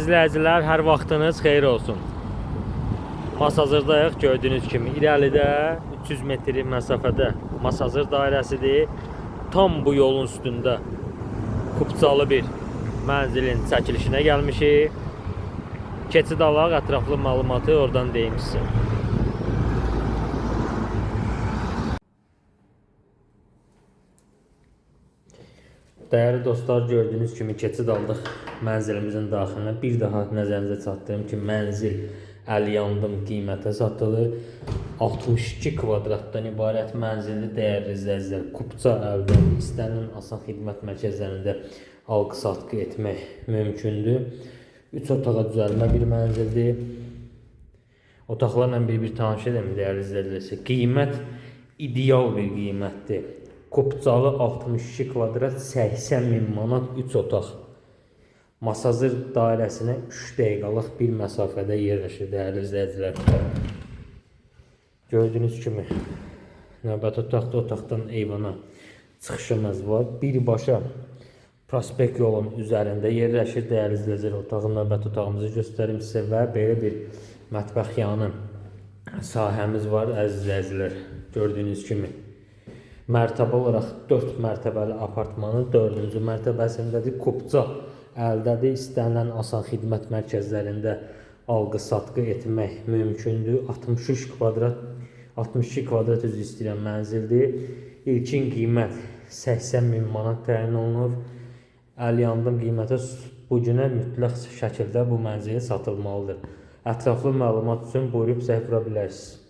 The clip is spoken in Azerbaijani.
izləyicilər, hər vaxtınız xeyir olsun. Masazırdayıq, gördüyünüz kimi. İrəlidə 300 metr məsafədə Masazır dairəsidir. Tam bu yolun üstündə Kupçalı bir mənzilin çəkilişinə gəlmişik. Keçid alaq, ətraflı məlumatı oradan deyim sizə. Değerli dostlar, gördüğünüz kimi keçid aldıq mənzilimizin daxilinə. Bir daha nəzərinizə çatdırım ki, mənzil əlyandım qiymətə satılır. 62 kvadratdan ibarət mənzilli dəyərli izləyicilər. Kupça əldən istənilən asan xidmət mərkəzlərində alqı-satqı etmək mümkündür. 3 otağa düzəlmə bir mənzildir. Otaqlarla bir tanış edəm dəyərli izləyicilər. Qiymət ideal bir qiymətdir. Kupçalı 62 kvadrat 80 min manat 3 otaq. Masazır dairəsinə 3 dəqiqəlıq bir məsafədə yerləşir dəyərli izləyicilər. Gördüyünüz kimi növbəti otaqdan eyvana çıxışımız var. Birbaşa prospekt yolun üzərində yerləşir dəyərli izləyicilər. Otağın növbəti otağımızı göstərim sizə və belə bir mətbəx yanı sahəmiz var əziz izləyicilər. Gördüyünüz kimi mərtəbə olaraq 4 mərtəbəli apartmanın 4-cü mərtəbəsindədir. Kupça əldədir. İstənilən asan xidmət mərkəzlərində alqı-satqı etmək mümkündür. 62 kvadrat üzrə istəyilən mənzildir. İlkin qiymət 80 min manat təyin olunur. Əlyandım qiymətə bu günə mütləq şəkildə bu mənzilin satılmalıdır. Ətraflı məlumat üçün buyurub zəng vura bilərsiniz.